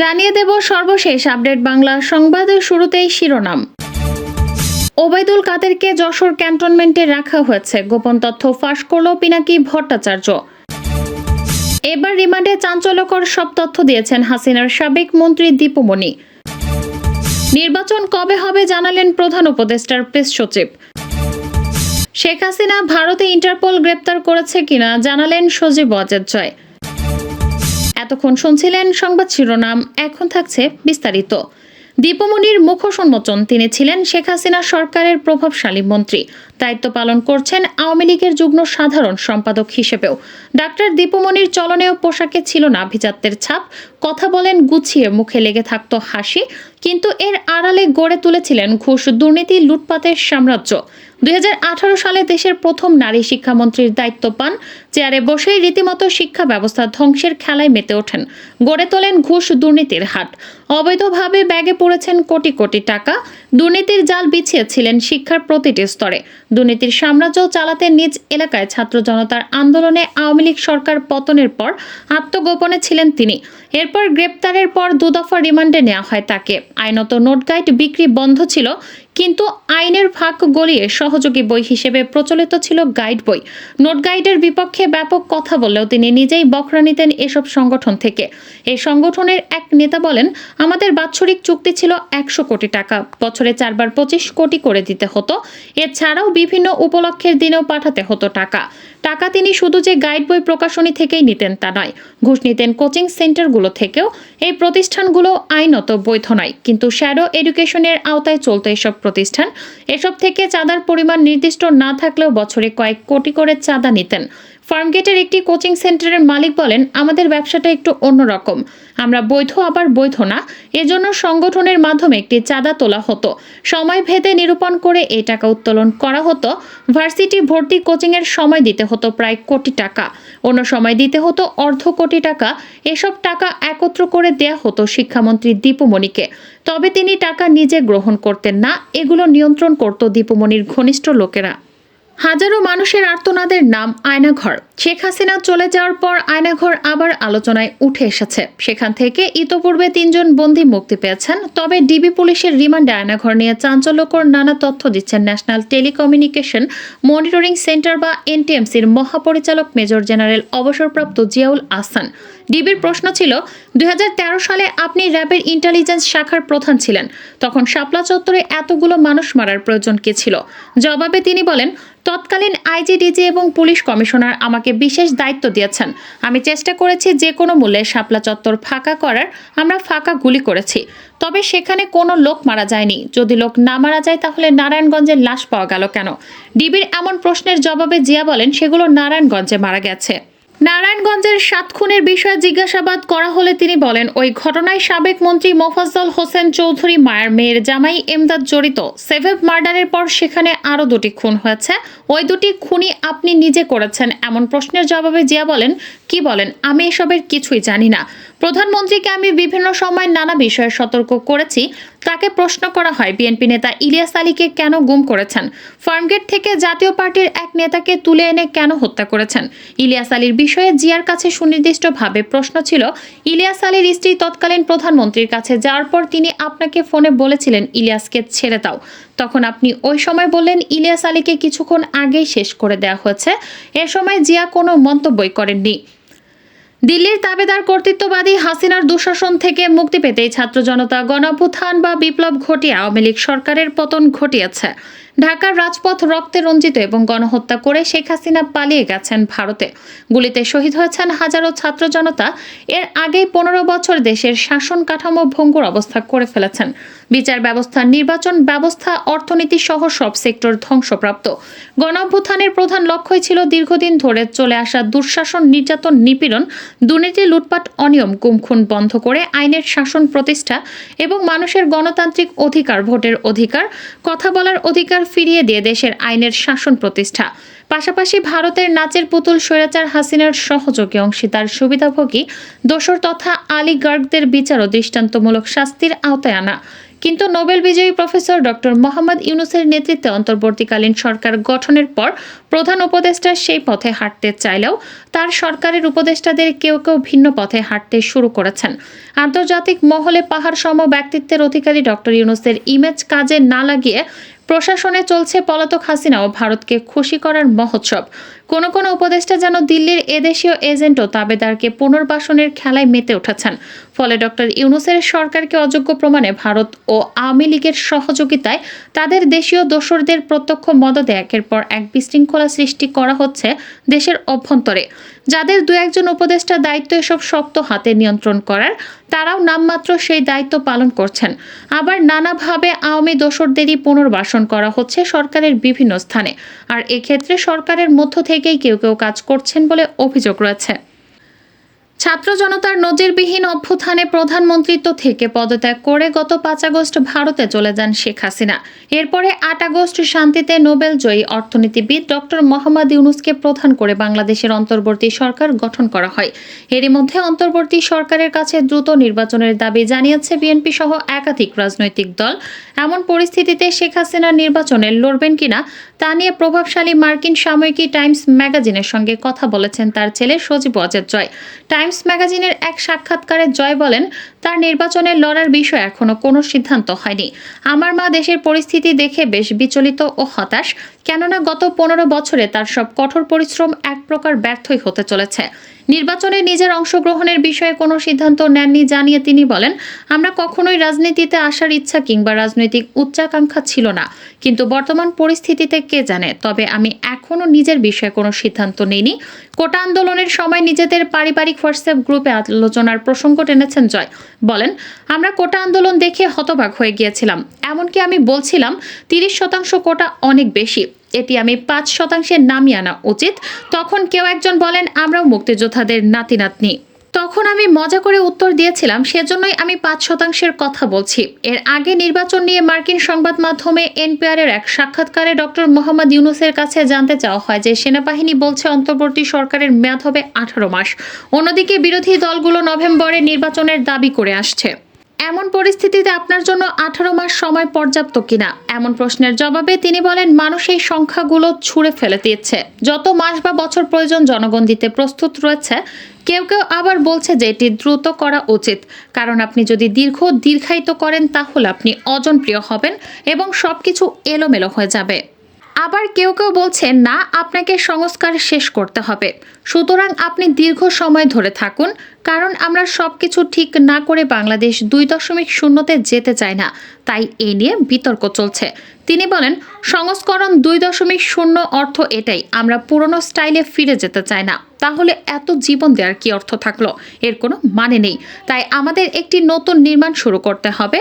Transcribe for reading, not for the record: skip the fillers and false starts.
জানিয়ে দেব সর্বশেষ আপডেট বাংলা সংবাদের শুরুতেই শিরোনাম। ওবায়দুল কাদেরকে যশোর ক্যান্টনমেন্টে রাখা হয়েছে, গোপন তথ্য ফাঁস করল পিনাকি ভট্টাচার্য। এবার রিমান্ডে চাঞ্চল্যকর সব তথ্য দিয়েছেন হাসিনার সাবেক মন্ত্রী দীপুমনি। নির্বাচন কবে হবে জানালেন প্রধান উপদেষ্টার প্রেস সচিব। শেখ হাসিনা ভারতে ইন্টারপোল গ্রেপ্তার করেছে কিনা জানালেন সজীব ওয়াজেদ জয়। এতক্ষণ শুনছিলেন সংবাদ শিরোনাম, এখন থাকছে বিস্তারিত। দীপুমনির মুখোন্মোচন। তিনি ছিলেন শেখ হাসিনা সরকারের প্রভাবশালী মন্ত্রী, দায়িত্ব পালন করছেন আওয়ামী লীগের যুগ্ম সাধারণ সম্পাদক হিসেবেও। ডাক্তার দীপুমনির চলনেও পোশাকে ছিল না আভিজাত্যের ছাপ, কথা বলেন গুছিয়ে, মুখে লেগে থাকত হাসি, কিন্তু এর আড়ালে গড়ে তুলেছিলেন ঘুষ, দুর্নীতি, লুটপাটের সাম্রাজ্য। 2018 সালে দেশের প্রথম নারী শিক্ষামন্ত্রীর দায়িত্ব পান। চেয়ারে বসেই রীতিমতো শিক্ষা ব্যবস্থা ধ্বংসের খেলায় মেতে ওঠেন, গড়ে তোলেন ঘুষ দুর্নীতির হাট। অবৈধভাবে ব্যাগে পড়েছেন কোটি কোটি টাকা, দুর্নীতির জাল বিছিয়েছিলেন শিক্ষার প্রতিটি স্তরে। দুর্নীতির সাম্রাজ্য চালাতে নিজ এলাকায় ছাত্র জনতার আন্দোলনে আওয়ামী লীগ সরকার পতনের পর আত্মগোপনে ছিলেন তিনি। এরপর গ্রেপ্তারের পর দুদফা রিমান্ডে নেওয়া হয় তাকে। আইনত নোট গাইড বিক্রি বন্ধ ছিল, কিন্তু আইনের ফাঁক গলিয়ে সহযোগী বই হিসেবে প্রচলিত ছিল গাইড বই। নোট গাইডের বিপক্ষে ব্যাপক কথা বললেও তিনি নিজেই বখরা নিতেন এসব সংগঠন থেকে। এই সংগঠনের এক নেতা বলেন, আমাদের বাৎসরিক চুক্তি ছিল 100 কোটি টাকা, বছরে 4 বার 25 কোটি করে দিতে হতো। এছাড়াও বিভিন্ন উপলক্ষের দিনেও পাঠাতে হতো টাকা। তিনি শুধু যে গাইড বই প্রকাশনী থেকেই নিতেন তা নয়, ঘুষ নিতেন কোচিং সেন্টারগুলো থেকেও। এই প্রতিষ্ঠানগুলো আইনত বৈধ নয়, কিন্তু শ্যাডো এডুকেশনের আওতায় চলত এসব প্রতিষ্ঠান। এসব থেকে চাঁদার পরিমাণ নির্দিষ্ট না থাকলেও বছরে কয়েক কোটি করে চাঁদা নিতেন। ফার্মগেটের একটি কোচিং সেন্টারের মালিক বলেন, আমাদের ব্যবসাটা একটু অন্যরকম, আমরা বৈধ আবার বৈধ না, এজন্য সংগঠনের মাধ্যমে একটি চাঁদা তোলা হতো। সময় ভেদে নিরূপণ করে এই টাকা উত্তোলন করা হতো। ভার্সিটি ভর্তি কোচিংয়ের সময় দিতে হতো প্রায় কোটি টাকা, অন্য সময় দিতে হতো অর্ধ কোটি টাকা। এসব টাকা একত্র করে দেয়া হতো শিক্ষামন্ত্রী দীপুমনিকে। তবে তিনি টাকা নিজে গ্রহণ করতেন না, এগুলো নিয়ন্ত্রণ করত দীপুমনির ঘনিষ্ঠ লোকেরা। হাজারো মানুষের আর্তনাদের নাম আয়নাঘর। শেখ হাসিনা চলে যাওয়ার পর আয়নাঘর আবার আলোচনায় উঠে এসেছে। সেখান থেকে ইতোপূর্বে 3 জন বন্দী মুক্তি পেয়েছেন। তবে ডিবি পুলিশের রিমান্ডে আয়নাঘর নিয়ে চাঞ্চল্যকর নানা তথ্য দিচ্ছেন ন্যাশনাল টেলিকমিউনিকেশন মনিটরিং সেন্টার বা এনটিএমসির মহাপরিচালক মেজর জেনারেল অবসরপ্রাপ্ত জিয়াউল আহসান। ডিবির প্রশ্ন ছিল, 2013 সালে আপনি র্যাবের ইন্টেলিজেন্স শাখার প্রধান ছিলেন, তখন শাপলা চত্বরে এতগুলো মানুষ মারার প্রয়োজন কি ছিল? জবাবে তিনি বলেন, তৎকালীন আইজি, ডিজি এবং পুলিশ কমিশনার আমাকে বিশেষ দায়িত্ব দিয়েছেন। আমি চেষ্টা করেছি যে কোনো মূল্যে শাপলা চত্বর ফাঁকা করার। আমরা ফাঁকা গুলি করেছি, তবে সেখানে কোনো লোক মারা যায়নি। যদি লোক না মারা যায় তাহলে নারায়ণগঞ্জের লাশ পাওয়া গেল কেন? ডিবির এমন প্রশ্নের জবাবে জিয়া বলেন, সেগুলো নারায়ণগঞ্জে মারা গেছে। নারায়ণগঞ্জের 7 খুনের বিষয়ে জিজ্ঞাসাবাদ করা হলে তিনি বলেন, ওই ঘটনায় সাবেক মন্ত্রী মোফাজ্জল হোসেন চৌধুরী মায়ের মেয়ের জামাই এমদাদ জড়িত। সেভেভ মার্ডারের পর সেখানে আরও 2টি খুন হয়েছে, ওই 2টি খুনই আপনি নিজে করেছেন। এমন প্রশ্নের জবাবে জিয়া বলেন, কি বলেন, আমি এসবের কিছুই জানি না। প্রধানমন্ত্রীকে আমি বিভিন্ন সময় নানা বিষয়ে সতর্ক করেছি। তাকে প্রশ্ন করা হয়, বিএনপি নেতা ইলিয়াস আলীকে কেন গুম করেছেন? ফার্মগেট থেকে জাতীয় পার্টির এক নেতাকে তুলে এনে কেন হত্যা করেছেন? ইলিয়াস আলীর বিষয়ে জিয়ার কাছে সুনির্দিষ্টভাবে প্রশ্ন ছিল। ইলিয়াস আলীর স্ত্রী তৎকালীন প্রধানমন্ত্রীর কাছে যাওয়ার পর তিনি আপনাকে ফোনে বলেছিলেন ইলিয়াসকে ছেড়ে দাও। তখন আপনি ওই সময় বললেন ইলিয়াস আলীকে কিছুক্ষণ আগেই শেষ করে দেওয়া হয়েছে। এ সময় জিয়া কোনো মন্তব্যই করেননি। দিল্লির তাবেদার কর্তৃত্ববাদী হাসিনার দুঃশাসন থেকে মুক্তি পেতেই ছাত্র জনতা গণঅভ্যুত্থান বা বিপ্লব ঘটিয়ে আওয়ামী লীগ সরকারের পতন ঘটিয়েছে। ঢাকার রাজপথ রক্তে রঞ্জিত এবং গণহত্যা করে শেখ হাসিনা পালিয়ে গেছেন ভারতে। গুলিতে শহীদ হয়েছেন হাজারো ছাত্র জনতা। এর আগেই 15 বছর দেশের শাসন কাঠামো ভঙ্গুর অবস্থা করে ফেলেছেন। বিচার ব্যবস্থা, নির্বাচন ব্যবস্থা, অর্থনীতি সহ সব সেক্টর ধ্বংসপ্রাপ্ত। গণঅভ্যুত্থানের প্রধান লক্ষ্যই ছিল দীর্ঘদিন ধরে চলে আসা দুঃশাসন, নির্যাতন, নিপীড়ন, দুর্নীতি, লুটপাট, অনিয়ম, গুম-খুন বন্ধ করে আইনের শাসন প্রতিষ্ঠা এবং মানুষের গণতান্ত্রিক অধিকার, ভোটের অধিকার, কথা বলার অধিকার ফিরিয়ে দিয়ে দেশের আইনের শাসন প্রতিষ্ঠা। পাশাপাশি ভারতের নাচের পুতুল স্বৈরাচার হাসিনার সহযোগী অংশীদার, সুবিধাভোগী, দোসর তথা আলিগার্গদের বিচার ও দৃষ্টান্তমূলক শাস্তির আওতায় আনা। কিন্তু নোবেল বিজয়ী প্রফেসর ডক্টর মোহাম্মদ ইউনূসের নেতৃত্বে অন্তর্বর্তীকালীন সরকার গঠনের পর প্রধান উপদেষ্টা সেই পথে হাঁটতে চাইলেও তার সরকারের উপদেষ্টাদের কেউ কেউ ভিন্ন পথে হাঁটতে শুরু করেছেন। আন্তর্জাতিক মহলে পাহাড় সম ব্যক্তিত্বের অধিকারী ডক্টর ইউনূসের ইমেজ কাজে না লাগিয়ে প্রশাসনে চলছে পলাতক হাসিনা ও ভারতকে খুশি করার মহোৎসব। কোনো কোনো উপদেষ্টা যেন দিল্লির এদেশীয় এজেন্ট ও তাবেদারকে পুনর্বাসনের খেলায় মেতে উঠেছেন। ফলে ডক্টর ইউনূসের সরকারকে অযোগ্য প্রমাণে ভারত ও আওয়ামী লীগের সহযোগিতায় তাদের দেশীয় দোসরদের প্রত্যক্ষ মদদে একের পর এক বিশৃঙ্খলা সৃষ্টি করা হচ্ছে দেশের অভ্যন্তরে। যাদের দু একজন উপদেষ্টা দায়িত্ব এসব শক্ত হাতে নিয়ন্ত্রণ করার, তারাও নামমাত্র সেই দায়িত্ব পালন করছেন। আবার নানাভাবে আওয়ামী দোসরদেরই পুনর্বাসন করা হচ্ছে সরকারের বিভিন্ন স্থানে। আর এক্ষেত্রে সরকারের মধ্য থেকেই কেউ কেউ কাজ করছেন বলে অভিযোগ রয়েছে। ছাত্র জনতার নজিরবিহীন অভ্যুত্থানে প্রধানমন্ত্রিত্ব থেকে পদত্যাগ করে গত 5 আগস্ট ভারতে চলে যান শেখ হাসিনা। এরপরে 8 আগস্ট শান্তিতে নোবেল জয়ী অর্থনীতিবিদ ডক্টর মোহাম্মদ ইউনূসকে প্রধান করে বাংলাদেশের অন্তর্বর্তী সরকার গঠন করা হয়। এরই মধ্যে অন্তর্বর্তী সরকারের কাছে দ্রুত নির্বাচনের দাবি জানিয়েছে বিএনপি সহ একাধিক রাজনৈতিক দল। এমন পরিস্থিতিতে শেখ হাসিনা নির্বাচনে লড়বেন কিনা তা নিয়ে প্রভাবশালী মার্কিন সাময়িকী টাইমস ম্যাগাজিনের সঙ্গে কথা বলেছেন তার ছেলে সজীব ওয়াজেদ জয়। টাইমস ম্যাগাজিনের এক সাক্ষাৎকারে জয় বলেন, তার নির্বাচনে লড়ার বিষয়ে এখনো কোনো সিদ্ধান্ত হয়নি। আমার মা দেশের পরিস্থিতি দেখে বেশ বিচলিত ও হতাশ, কেননা গত 15 বছরে তার সব কঠোর পরিশ্রম এক প্রকার ব্যর্থই হতে চলেছে। নির্বাচনে নিজের অংশগ্রহণের বিষয়ে কোনো সিদ্ধান্ত নেননি জানিয়ে তিনি বলেন, আমরা কখনোই রাজনীতিতে আসার ইচ্ছা কিংবা রাজনৈতিক উচ্চাকাঙ্ক্ষা ছিল না, কিন্তু বর্তমান পরিস্থিতিতে কে জানে। তবে আমি এখনো নিজের বিষয়ে কোনো সিদ্ধান্ত নিইনি। কোটা আন্দোলনের সময় নিজেদের পারিবারিক হোয়াটসঅ্যাপ গ্রুপে আলোচনার প্রসঙ্গ টেনেছেন জয়। বলেন, আমরা কোটা আন্দোলন দেখে হতবাক হয়ে গিয়েছিলাম। এমনকি আমি বলছিলাম 30% কোটা অনেক বেশি, এটি আমি 5% নামিয়ে আনা উচিত। তখন কেউ একজন বলেন, আমরাও মুক্তিযোদ্ধাদের নাতি নাতনি। তখন আমি মজা করে উত্তর দিয়েছিলাম, সেজন্যই আমি 5%-এর কথা বলছি। এর আগে নির্বাচন নিয়ে মার্কিন সংবাদ মাধ্যমে এনপিআরের এক সাক্ষাৎকারে ডক্টর মোহাম্মদ ইউনূসের কাছে জানতে চাওয়া হয় যে সেনাবাহিনী বলছে অন্তর্বর্তী সরকারের মেয়াদ হবে 18 মাস। অন্যদিকে বিরোধী দলগুলো নভেম্বরে নির্বাচনের দাবি করে আসছে। এমন পরিস্থিতিতে আপনার জন্য 18 মাস সময় পর্যাপ্ত কিনা? এমন প্রশ্নের জবাবে তিনি বলেন, মানুষ এই সংখ্যাগুলো ছুঁড়ে ফেলে দিচ্ছে। যত মাস বা বছর প্রয়োজন জনগণ দিতে প্রস্তুত রয়েছে। কেউ কেউ আবার বলছে যে এটি দ্রুত করা উচিত, কারণ আপনি যদি দীর্ঘায়িত করেন তাহলে আপনি অজনপ্রিয় হবেন এবং সবকিছু এলোমেলো হয়ে যাবে। আবার কেউ কেউ বলছেন, না, আপনাকে সংস্কার শেষ করতে হবে, সুতরাং আপনি দীর্ঘ সময় ধরে থাকুন, কারণ আমরা সবকিছু ঠিক না করে বাংলাদেশ 2.0-তে যেতে চায় না। তাই এ নিয়ে বিতর্ক চলছে। তিনি বলেন, সংস্করণ 2.0 অর্থ এটাই, আমরা পুরনো স্টাইলে ফিরে যেতে চাই না। তাহলে এত জীবন দেওয়ার কি অর্থ থাকলো? এর কোনো মানে নেই। তাই আমাদের একটি নতুন নির্মাণ শুরু করতে হবে।